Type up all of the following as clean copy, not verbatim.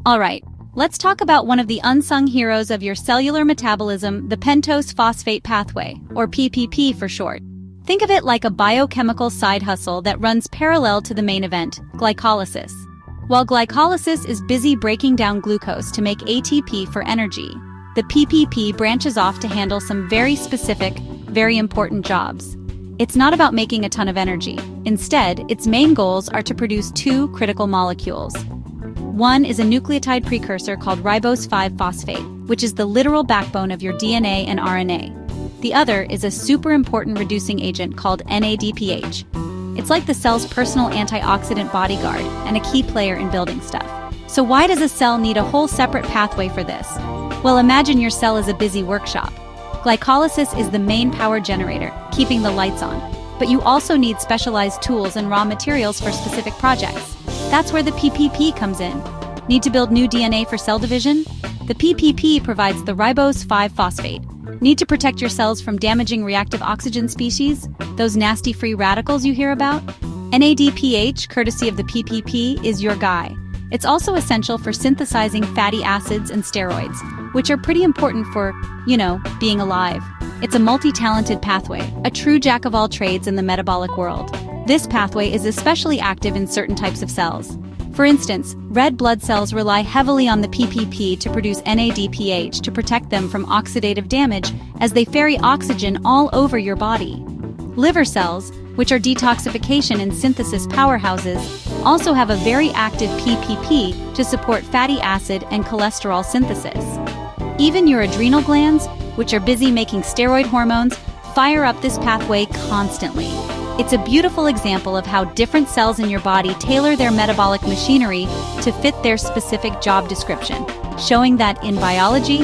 Alright, let's talk about one of the unsung heroes of your cellular metabolism, the pentose phosphate pathway, or PPP for short. Think of it like a biochemical side hustle that runs parallel to the main event, glycolysis. While glycolysis is busy breaking down glucose to make ATP for energy, the PPP branches off to handle some very specific, very important jobs. It's not about making a ton of energy. Instead, its main goals are to produce two critical molecules. One is a nucleotide precursor called ribose 5-phosphate, which is the literal backbone of your DNA and RNA. The other is a super important reducing agent called NADPH. It's like the cell's personal antioxidant bodyguard and a key player in building stuff. So why does a cell need a whole separate pathway for this? Well, imagine your cell is a busy workshop. Glycolysis is the main power generator, keeping the lights on. But you also need specialized tools and raw materials for specific projects. That's where the PPP comes in. Need to build new DNA for cell division? The PPP provides the ribose 5-phosphate. Need to protect your cells from damaging reactive oxygen species? Those nasty free radicals you hear about? NADPH, courtesy of the PPP, is your guy. It's also essential for synthesizing fatty acids and steroids, which are pretty important for, being alive. It's a multi-talented pathway, a true jack-of-all-trades in the metabolic world. This pathway is especially active in certain types of cells. For instance, red blood cells rely heavily on the PPP to produce NADPH to protect them from oxidative damage as they ferry oxygen all over your body. Liver cells, which are detoxification and synthesis powerhouses, also have a very active PPP to support fatty acid and cholesterol synthesis. Even your adrenal glands, which are busy making steroid hormones, fire up this pathway constantly. It's a beautiful example of how different cells in your body tailor their metabolic machinery to fit their specific job description, showing that in biology,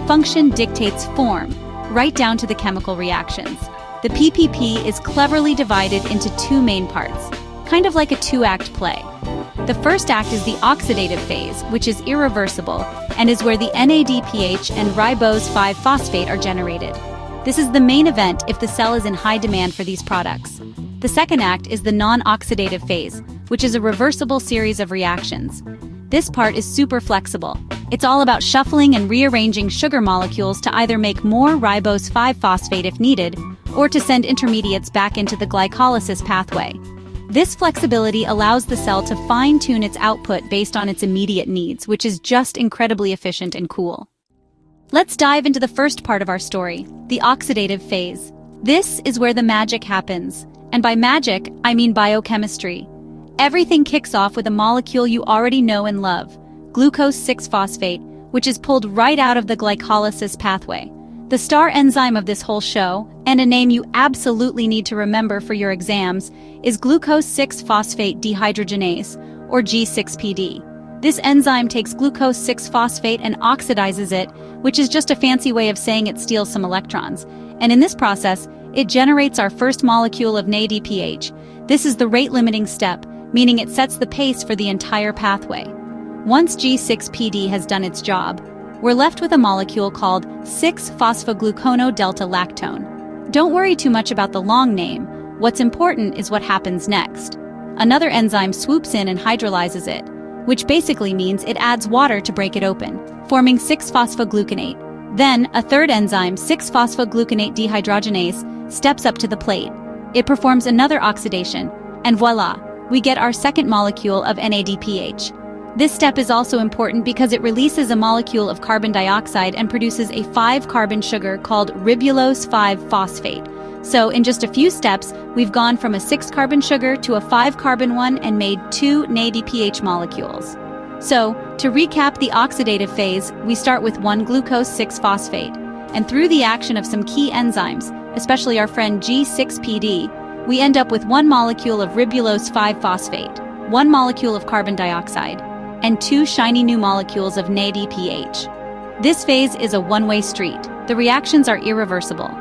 function dictates form, right down to the chemical reactions. The PPP is cleverly divided into two main parts, kind of like a two-act play. The first act is the oxidative phase, which is irreversible, and is where the NADPH and ribose 5-phosphate are generated. This is the main event if the cell is in high demand for these products. The second act is the non-oxidative phase, which is a reversible series of reactions. This part is super flexible. It's all about shuffling and rearranging sugar molecules to either make more ribose 5-phosphate if needed, or to send intermediates back into the glycolysis pathway. This flexibility allows the cell to fine-tune its output based on its immediate needs, which is just incredibly efficient and cool. Let's dive into the first part of our story, the oxidative phase. This is where the magic happens. And by magic, I mean biochemistry. Everything kicks off with a molecule you already know and love, glucose 6-phosphate, which is pulled right out of the glycolysis pathway. The star enzyme of this whole show, and a name you absolutely need to remember for your exams, is glucose 6-phosphate dehydrogenase, or G6PD. This enzyme takes glucose 6-phosphate and oxidizes it, which is just a fancy way of saying it steals some electrons. And in this process, it generates our first molecule of NADPH. This is the rate-limiting step, meaning it sets the pace for the entire pathway. Once G6PD has done its job, we're left with a molecule called 6-phosphoglucono-delta-lactone. Don't worry too much about the long name. What's important is what happens next. Another enzyme swoops in and hydrolyzes it, which basically means it adds water to break it open, forming 6-phosphogluconate. Then, a third enzyme, 6-phosphogluconate dehydrogenase, steps up to the plate. It performs another oxidation, and voila, we get our second molecule of NADPH. This step is also important because it releases a molecule of carbon dioxide and produces a 5-carbon sugar called ribulose 5-phosphate. So, in just a few steps, we've gone from a 6-carbon sugar to a 5-carbon one and made 2 NADPH molecules. So, to recap the oxidative phase, we start with 1 glucose 6-phosphate, and through the action of some key enzymes, especially our friend G6PD, we end up with 1 molecule of ribulose 5-phosphate, 1 molecule of carbon dioxide, and 2 shiny new molecules of NADPH. This phase is a one-way street. The reactions are irreversible.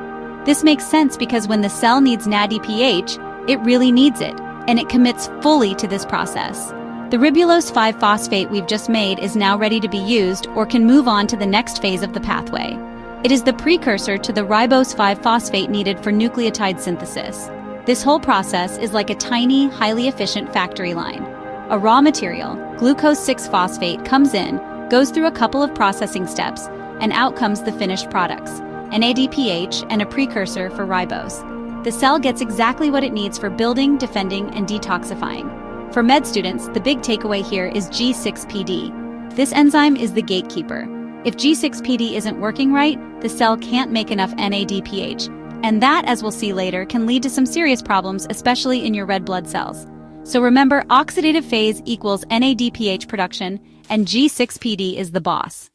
This makes sense because when the cell needs NADPH, it really needs it, and it commits fully to this process. The ribulose 5-phosphate we've just made is now ready to be used or can move on to the next phase of the pathway. It is the precursor to the ribose 5-phosphate needed for nucleotide synthesis. This whole process is like a tiny, highly efficient factory line. A raw material, glucose 6-phosphate, comes in, goes through a couple of processing steps, and out comes the finished products, NADPH and a precursor for ribose. The cell gets exactly what it needs for building, defending, and detoxifying. For med students, the big takeaway here is G6PD. This enzyme is the gatekeeper. If G6PD isn't working right, the cell can't make enough NADPH, and that, as we'll see later, can lead to some serious problems, especially in your red blood cells. So remember, oxidative phase equals NADPH production, and G6PD is the boss.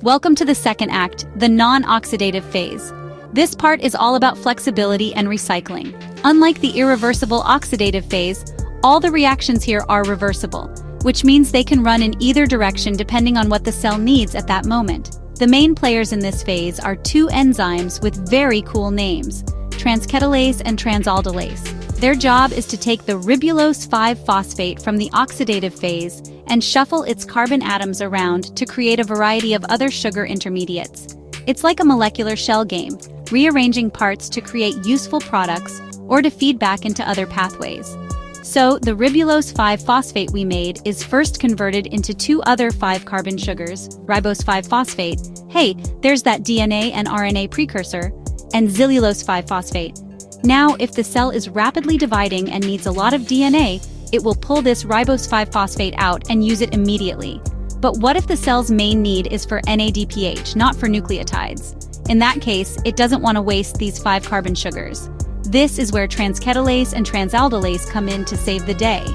Welcome to the second act, the non-oxidative phase. This part is all about flexibility and recycling. Unlike the irreversible oxidative phase, all the reactions here are reversible, which means they can run in either direction depending on what the cell needs at that moment. The main players in this phase are two enzymes with very cool names, transketolase and transaldolase. Their job is to take the ribulose 5-phosphate from the oxidative phase and shuffle its carbon atoms around to create a variety of other sugar intermediates. It's like a molecular shell game, rearranging parts to create useful products or to feed back into other pathways. So, the ribulose 5-phosphate we made is first converted into two other 5-carbon sugars, ribose 5-phosphate, hey, there's that DNA and RNA precursor, and xylulose 5-phosphate. Now, if the cell is rapidly dividing and needs a lot of DNA, it will pull this ribose 5-phosphate out and use it immediately. But what if the cell's main need is for NADPH, not for nucleotides? In that case, it doesn't want to waste these 5-carbon sugars. This is where transketolase and transaldolase come in to save the day.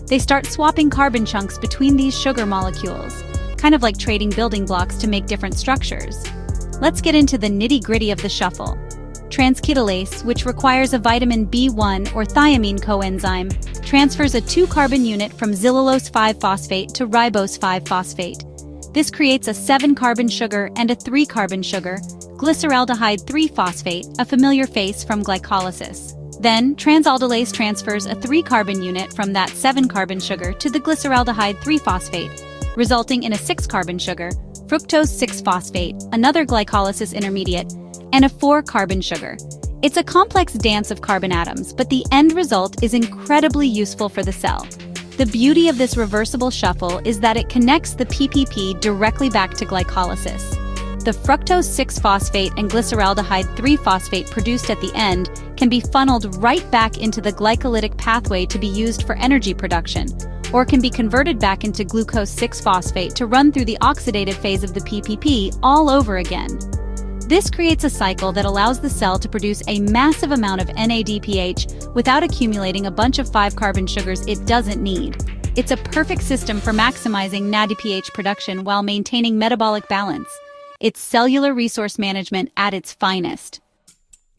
They start swapping carbon chunks between these sugar molecules, kind of like trading building blocks to make different structures. Let's get into the nitty-gritty of the shuffle. Transketolase, which requires a vitamin B1 or thiamine coenzyme, transfers a 2-carbon unit from xylulose 5-phosphate to ribose 5-phosphate. This creates a 7-carbon sugar and a 3-carbon sugar, glyceraldehyde 3-phosphate, a familiar face from glycolysis. Then, transaldolase transfers a 3-carbon unit from that 7-carbon sugar to the glyceraldehyde 3-phosphate, resulting in a 6-carbon sugar, fructose 6-phosphate, another glycolysis intermediate, and a 4-carbon sugar. It's a complex dance of carbon atoms, but the end result is incredibly useful for the cell. The beauty of this reversible shuffle is that it connects the PPP directly back to glycolysis. The fructose 6-phosphate and glyceraldehyde 3-phosphate produced at the end can be funneled right back into the glycolytic pathway to be used for energy production, or can be converted back into glucose 6-phosphate to run through the oxidative phase of the PPP all over again. This creates a cycle that allows the cell to produce a massive amount of NADPH without accumulating a bunch of 5-carbon sugars it doesn't need. It's a perfect system for maximizing NADPH production while maintaining metabolic balance. It's cellular resource management at its finest.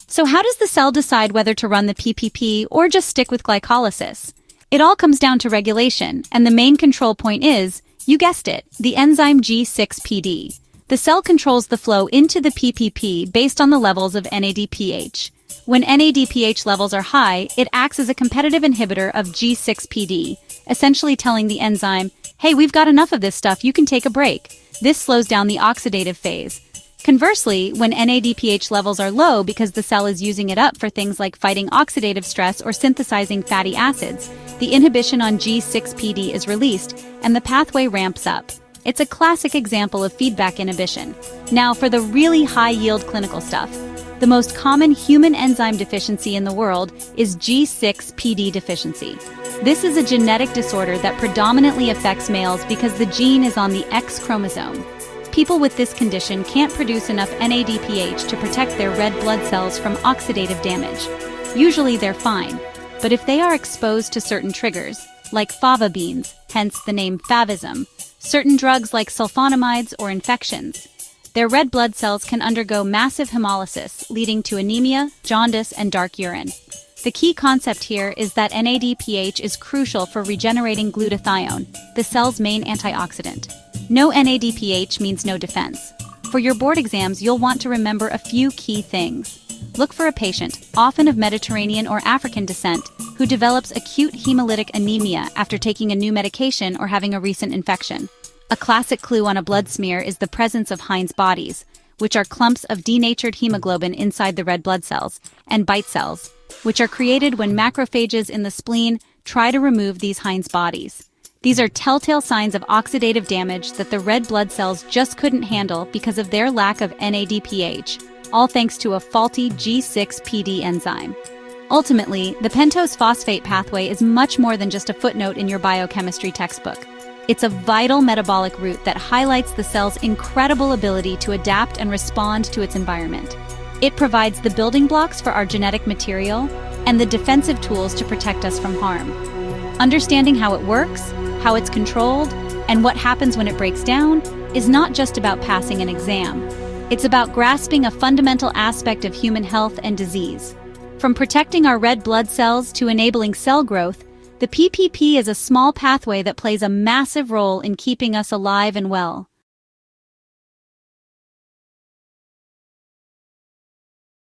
So how does the cell decide whether to run the PPP or just stick with glycolysis? It all comes down to regulation, and the main control point is, you guessed it, the enzyme G6PD. The cell controls the flow into the PPP based on the levels of NADPH. When NADPH levels are high, it acts as a competitive inhibitor of G6PD, essentially telling the enzyme, hey, we've got enough of this stuff, you can take a break. This slows down the oxidative phase. Conversely, when NADPH levels are low because the cell is using it up for things like fighting oxidative stress or synthesizing fatty acids, the inhibition on G6PD is released, and the pathway ramps up. It's a classic example of feedback inhibition. Now for the really high-yield clinical stuff. The most common human enzyme deficiency in the world is G6PD deficiency. This is a genetic disorder that predominantly affects males because the gene is on the X chromosome. People with this condition can't produce enough NADPH to protect their red blood cells from oxidative damage. Usually they're fine, but if they are exposed to certain triggers, like fava beans, hence the name favism, certain drugs like sulfonamides or infections, their red blood cells can undergo massive hemolysis, leading to anemia, jaundice, and dark urine. The key concept here is that NADPH is crucial for regenerating glutathione, the cell's main antioxidant. No NADPH means no defense. For your board exams, you'll want to remember a few key things. Look for a patient, often of Mediterranean or African descent, who develops acute hemolytic anemia after taking a new medication or having a recent infection. A classic clue on a blood smear is the presence of Heinz bodies, which are clumps of denatured hemoglobin inside the red blood cells, and bite cells, which are created when macrophages in the spleen try to remove these Heinz bodies. These are telltale signs of oxidative damage that the red blood cells just couldn't handle because of their lack of NADPH, all thanks to a faulty G6PD enzyme. Ultimately, the pentose phosphate pathway is much more than just a footnote in your biochemistry textbook. It's a vital metabolic route that highlights the cell's incredible ability to adapt and respond to its environment. It provides the building blocks for our genetic material and the defensive tools to protect us from harm. Understanding how it works, how it's controlled, and what happens when it breaks down is not just about passing an exam. It's about grasping a fundamental aspect of human health and disease. From protecting our red blood cells to enabling cell growth, the PPP is a small pathway that plays a massive role in keeping us alive and well.